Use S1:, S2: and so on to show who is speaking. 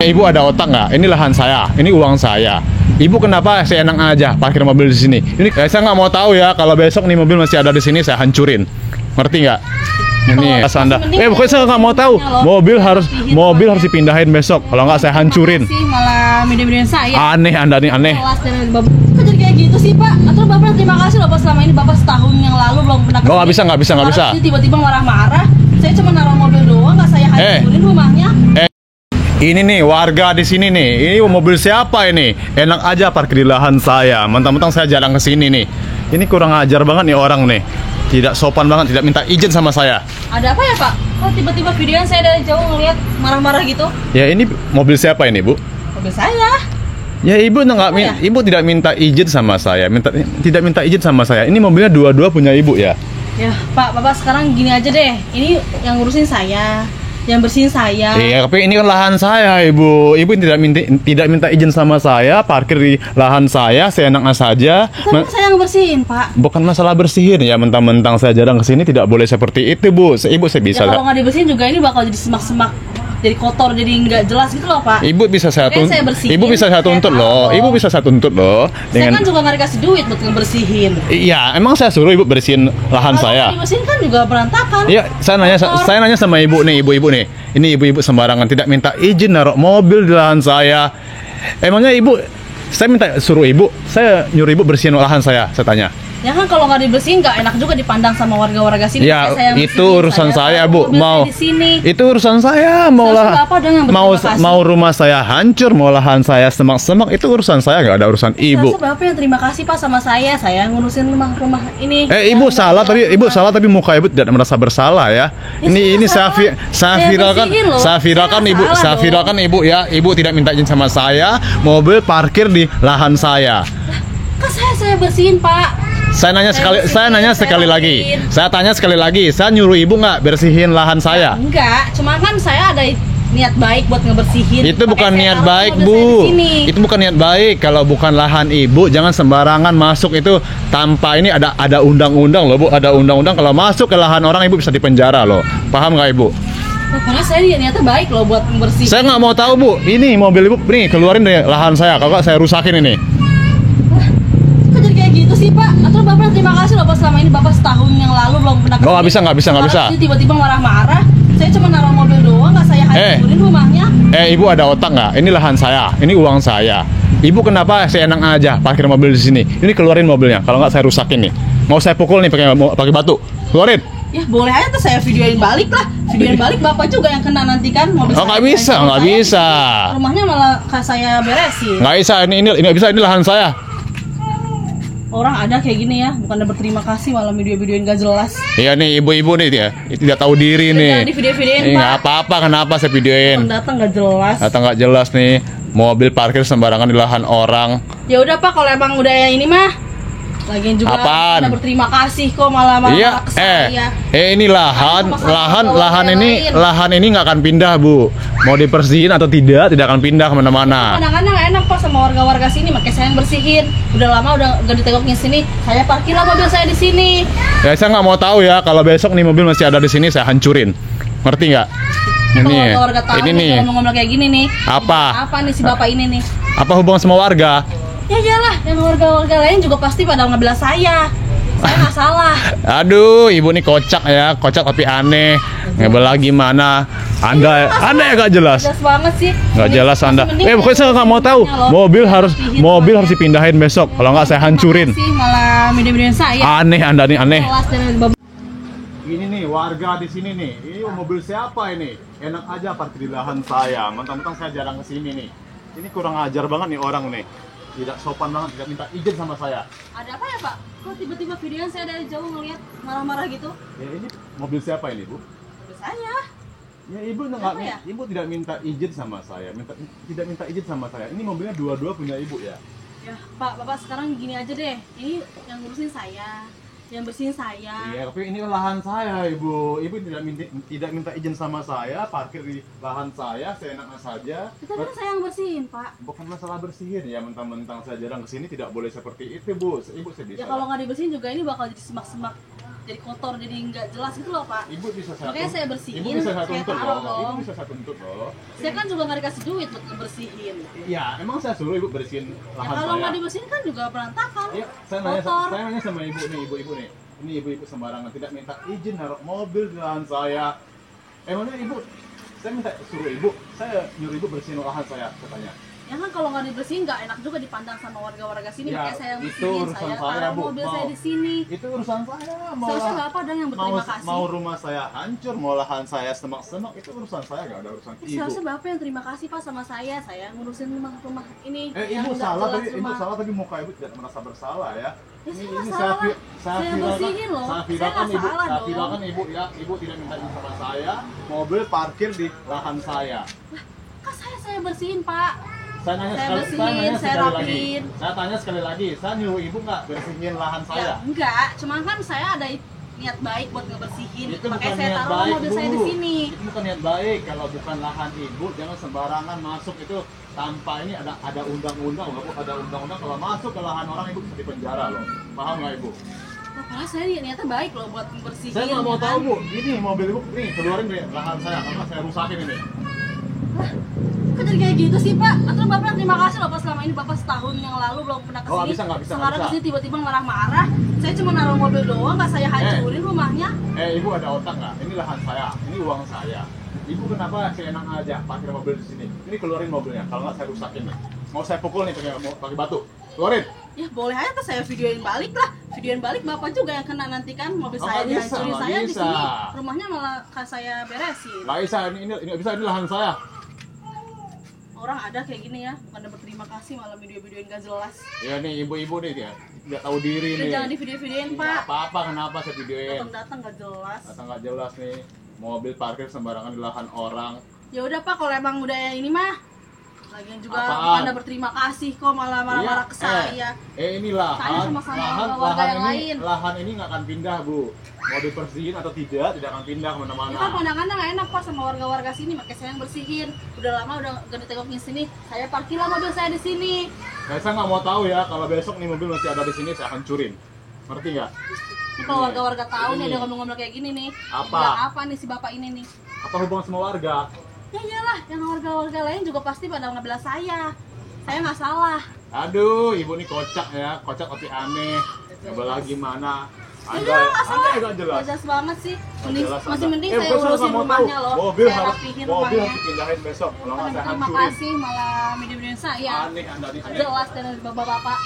S1: Ibu ada otak nggak? Ini lahan saya, ini uang saya. Ibu kenapa seenak aja parkir mobil di sini? Ini saya nggak mau tahu ya. Kalau besok nih mobil masih ada di sini, saya hancurin. Ngerti nggak? Ini Anda. Pokoknya saya nggak mau tahu. Mobil harus dipindahin besok. Kalau nggak saya hancurin.
S2: Sih malah video-videoin saya.
S1: Aneh Anda nih, aneh.
S2: Kok jadi kayak gitu sih Pak? Atau Bapak terima kasih loh Pak, selama ini Bapak setahun yang lalu belum pernah.
S1: Nggak bisa.
S2: Tiba-tiba marah-marah. Saya cuma naruh mobil doang, nggak saya hancurin rumahnya.
S1: Ini nih warga di sini nih. Ini mobil siapa ini? Enak aja parkir di lahan saya. Mentang-mentang saya jarang ke sini nih. Ini kurang ajar banget nih orang nih. Tidak sopan banget, tidak minta izin sama saya.
S2: Ada apa ya Pak? Kok tiba-tiba videoan saya dari jauh ngeliat marah-marah gitu?
S1: Ya ini mobil siapa ini, Bu?
S2: Mobil saya.
S1: Ya ibu ibu tidak minta izin sama saya, tidak minta izin sama saya. Ini mobilnya dua-dua punya ibu ya.
S2: Ya Pak, Bapak sekarang gini aja deh. Ini yang ngurusin saya, yang bersihin saya.
S1: Iya, tapi ini kan lahan saya, Ibu. Ibu tidak minta izin sama saya, parkir di lahan saya seenaknya saja.
S2: Tapi saya yang bersihin, Pak.
S1: Bukan masalah bersihin ya, mentang-mentang saya jarang kesini tidak boleh seperti itu, Bu. Ibu saya bisa.
S2: Ya, kalau nggak dibersihin juga ini bakal jadi semak-semak, jadi kotor, jadi nggak jelas gitu loh, Pak.
S1: Ibu bisa saya tuntut. Ibu bisa saya tuntut loh. Ibu bisa saya tuntut loh.
S2: Saya kan juga nggak dikasih duit buat ngebersihin.
S1: Iya, emang saya suruh ibu bersihin lahan saya.
S2: Kalau dibersihin kan juga berantakan.
S1: Iya, saya nanya sama ibu nih, ibu-ibu nih. Ini ibu-ibu sembarangan tidak minta izin naruh mobil di lahan saya. Emangnya ibu, saya suruh ibu, saya nyuruh ibu bersihin lahan saya tanya.
S2: Ya kan kalau nggak dibersihin nggak enak juga dipandang sama warga-warga sini.
S1: Ya itu urusan saya, Bu. Itu urusan saya. Mau rumah saya hancur, mau lahan saya semak-semak, itu urusan saya, nggak ada urusan ibu.
S2: Bapak yang terima kasih Pak sama saya ngurusin rumah ini.
S1: Ibu salah tapi muka ibu tidak merasa bersalah ya. Ini saya viralkan ibu ya. Ibu tidak minta izin sama saya, mobil parkir di lahan saya.
S2: Kan saya bersihin Pak.
S1: Saya tanya sekali lagi. Saya nyuruh ibu nggak bersihin lahan saya?
S2: Enggak, cuma kan saya ada niat baik buat ngebersihin.
S1: Itu bukan niat baik, Bu. Itu bukan niat baik. Kalau bukan lahan ibu, jangan sembarangan masuk itu tanpa ini ada undang-undang loh, Bu. Ada undang-undang kalau masuk ke lahan orang ibu bisa dipenjara loh. Paham nggak ibu?
S2: Pokoknya saya niatnya baik loh buat ngebersihin.
S1: Saya nggak mau tahu, Bu. Ini mobil ibu, nih keluarin dari lahan saya. Kalau nggak saya rusakin ini.
S2: Kok jadi kayak gitu sih Pak? Atau Bapak terima kasih loh Pak, selama ini Bapak setahun yang lalu belum pernah.
S1: Nggak bisa.
S2: Tiba-tiba marah-marah. Saya cuma naruh mobil doang, nggak saya hancurin rumahnya.
S1: Ibu ada otak nggak? Ini lahan saya, ini uang saya. Ibu kenapa seenak aja parkir mobil di sini? Ini keluarin mobilnya. Kalau nggak saya rusakin nih. Mau saya pukul nih pakai batu. Keluarin.
S2: Ya boleh aja tuh, saya videoin balik lah. Videoin balik Bapak juga yang kena nanti kan mobil.
S1: Oh nggak bisa.
S2: Rumahnya malah saya beresin.
S1: Nggak bisa, ini bisa, ini lahan saya.
S2: Orang ada kayak gini ya, bukannya berterima kasih malah video-videoin gak jelas.
S1: Iya nih, ibu-ibu nih dia, tidak tahu diri nih.
S2: Di video-videoin Pak.
S1: Nggak apa-apa, kenapa saya videoin?
S2: Datang nggak jelas.
S1: Datang nggak jelas nih, mobil parkir sembarangan di lahan orang.
S2: Ya udah Pak, kalau emang udah ini mah. Lagian juga
S1: Apaan?
S2: Berterima kasih kok malah
S1: iya,
S2: ke saya.
S1: Ini lahan ini nggak akan pindah, Bu. Mau dibersihin atau tidak akan pindah kemana-mana.
S2: Kadang-kadang enak Pak sama warga-warga sini, makanya saya yang bersihin. Udah lama udah gak ditengoknya sini, saya parkirlah mobil saya di sini. Ya
S1: saya nggak mau tahu ya, kalau besok nih mobil masih ada di sini saya hancurin. Ngerti nggak?
S2: Ini nih. Ngomong kayak gini nih.
S1: Apa
S2: nih si bapak ini nih?
S1: Apa hubungan sama warga?
S2: Ya iyalah, dan warga-warga lain juga pasti pada ngebelah saya. Saya nggak salah.
S1: Aduh, ibu nih kocak tapi aneh. Ngebelah gimana? Anda ya gak jelas.
S2: Jelas banget sih.
S1: Nggak jelas Anda. Pokoknya saya nggak mau tahu. Mobil harus dipindahin besok. Kalau nggak saya hancurin.
S2: Malah video-videoin saya.
S1: Aneh Anda nih, aneh. Ini nih warga di sini nih. Ini mobil siapa ini? Enak aja parkir di lahan saya. Mentang-mentang saya jarang kesini nih. Ini kurang ajar banget nih orang nih. Tidak sopan banget, tidak minta izin sama saya.
S2: Ada apa ya Pak? Kok tiba-tiba videoan saya dari jauh ngeliat marah-marah gitu?
S1: Ya ini mobil siapa ini, Bu?
S2: Mobil saya.
S1: Ya ibu tidak minta izin sama saya, tidak minta izin sama saya. Ini mobilnya dua-dua punya ibu ya.
S2: Ya Pak, Bapak sekarang gini aja deh. Ini yang ngurusin saya, yang bersihin saya.
S1: Iya, tapi ini lahan saya, Ibu. Ibu tidak minta izin sama saya, parkir di lahan saya seenaknya saja.
S2: Itu kan saya yang bersihin, Pak.
S1: Bukan masalah bersihin ya, mentang-mentang saya jarang kesini tidak boleh seperti itu, Bu. Ibu saya bisa.
S2: Ya kalau nggak dibersihin juga ini bakal jadi semak-semak, jadi kotor, jadi nggak jelas gitu loh Pak.
S1: Ibu bisa saya
S2: Makanya saya bersihin,
S1: Ibu bisa saya
S2: saya
S1: tuntut
S2: taruh
S1: loh.
S2: dong.
S1: Ibu bisa saya tuntut loh.
S2: Saya kan juga nggak dikasih duit buat ngebersihin.
S1: Ya, emang saya suruh ibu bersihin
S2: Ya
S1: lahan
S2: kalau nggak
S1: saya.
S2: dibersihin kan juga berantakan.
S1: Iya,
S2: Kotor.
S1: saya nanya sama ibu nih, ibu-ibu nih. Ini ibu-ibu sembarangan tidak minta izin naruh mobil di lahan saya. Emangnya ibu, saya minta suruh ibu, saya nyuruh ibu bersihin lahan saya katanya.
S2: Ya kan kalau nggak dibersihin nggak enak juga dipandang sama warga-warga sini.
S1: Ya,
S2: Makanya saya yang
S1: itu
S2: bersihin,
S1: urusan
S2: saya
S1: saya,
S2: taruh
S1: Bu.
S2: mobil
S1: Mau-
S2: saya di sini.
S1: Itu urusan saya.
S2: Seharusnya Bapak dong yang berterima kasih.
S1: Mau rumah saya hancur, mau lahan saya semak-semak, itu urusan saya, nggak ada urusan ibu.
S2: Seharusnya Bapak yang terima kasih Pak sama saya ngurusin rumah ini.
S1: Ibu
S2: yang nggak
S1: salah
S2: jelas
S1: tadi, ibu
S2: rumah.
S1: salah tadi muka ibu tidak merasa bersalah ya.
S2: Ya, saya nggak
S1: saya,
S2: salah.
S1: saya
S2: Saya
S1: viralkan,
S2: bersihin loh.
S1: saya
S2: Saya
S1: viralkan
S2: nggak
S1: ibu,
S2: salah
S1: saya
S2: dong.
S1: viralkan ibu ya, ibu tidak minta izin sama saya, mobil parkir di lahan saya.
S2: Kan saya bersihin Pak.
S1: Saya nanya
S2: Saya
S1: sekali,
S2: bersihin,
S1: nanya
S2: saya
S1: sekali lagi.
S2: rapiin.
S1: Saya tanya sekali lagi, saya nyuruh ibu nggak bersihin lahan
S2: Ya
S1: saya?
S2: enggak, cuman kan saya ada niat baik buat ngebersihin.
S1: Itu
S2: Makanya
S1: bukan
S2: saya
S1: niat
S2: taruh
S1: baik,
S2: mobil
S1: Bu.
S2: saya di sini.
S1: Itu bukan niat baik. Kalau bukan lahan ibu, jangan sembarangan masuk itu tanpa ini ada undang-undang, nggak Bu? Ada undang-undang kalau masuk ke lahan orang ibu bisa dipenjara loh. Paham nggak ibu?
S2: Padahal saya niatnya baik loh buat ngebersihin.
S1: Saya nggak mau
S2: ya
S1: tahu
S2: kan?
S1: Bu. Ini mobil ibu, nih keluarin deh lahan saya karena saya rusakin ini.
S2: Kok jadi kayak gitu sih Pak? Atau Bapak terima kasih loh Pak, selama ini Bapak setahun yang lalu belum pernah kesini.
S1: Oh, nggak bisa, nggak bisa.
S2: Sekarang kesini tiba-tiba marah-marah. Saya cuma naruh mobil doang, nggak saya hancurin rumahnya.
S1: Ibu ada otak nggak? Ini lahan saya, ini uang saya. Ibu kenapa seenak aja parkir mobil di sini? Ini keluarin mobilnya, kalau nggak saya rusakin nih. Mau saya pukul nih pakai batu. Keluarin.
S2: Ya boleh aja tuh saya videoin balik lah. Videoin balik Bapak juga yang kena nanti kan mobil
S1: Oh,
S2: saya
S1: nggak bisa,
S2: dihancurin,
S1: nggak
S2: saya di
S1: bisa.
S2: sini. Rumahnya malah saya beresin.
S1: Nggak bisa, ini nggak bisa, ini lahan saya.
S2: Orang ada kayak gini ya, bukan berterima kasih malah video-videoin gak jelas.
S1: Ya nih ibu-ibu nih dia nggak tahu diri
S2: Udah
S1: nih.
S2: jangan di video-videoin
S1: Nggak
S2: Pak.
S1: apa-apa, kenapa saya videoin?
S2: Datang-datang gak jelas.
S1: Atau nggak jelas nih, mobil parkir sembarangan di lahan orang.
S2: Ya udah Pak, kalau emang udah ini mah, lagian juga
S1: Apaan?
S2: Anda berterima kasih kok malah marah-marah ke saya.
S1: Ini lahan,
S2: Saya sama-sama
S1: lahan,
S2: warga yang
S1: ini,
S2: lain.
S1: lahan ini nggak akan pindah Bu. Mau dibersihin atau tidak akan pindah kemana-mana.
S2: Ya kan pandangannya nggak enak Pak sama warga-warga sini, makanya saya yang bersihin. Udah lama udah gak ditengokin sini, saya parkirlah mobil saya di sini.
S1: Saya nggak mau tahu ya, kalau besok nih mobil masih ada di sini saya hancurin. Ngerti nggak?
S2: Ini kalau warga-warga tahu nih
S1: Ini.
S2: ada ngomong-ngomong kayak gini nih.
S1: Apa?
S2: Bilang apa nih si bapak ini nih?
S1: Apa hubungan sama warga?
S2: Ya iyalah, yang warga-warga lain juga pasti pada ngebela saya. Saya nggak salah.
S1: Aduh, ibu nih kocak ya, kocak tapi aneh. Ngebelah gimana?
S2: Ya nggak salah.
S1: Nggak jelas.
S2: Nggak jelas banget sih. Mending,
S1: Jelas
S2: masih
S1: Anda.
S2: mending saya
S1: besok
S2: urusin
S1: nggak mau
S2: rumahnya
S1: tahu.
S2: loh.
S1: Mobil
S2: Saya
S1: harus
S2: rapihin
S1: mobil
S2: rumahnya.
S1: harus dipindahin besok. Kalau nggak saya
S2: Terima
S1: hancurin.
S2: kasih malah video-video saya.
S1: Aneh Anda di sini.
S2: Jelas dari bapak-bapak.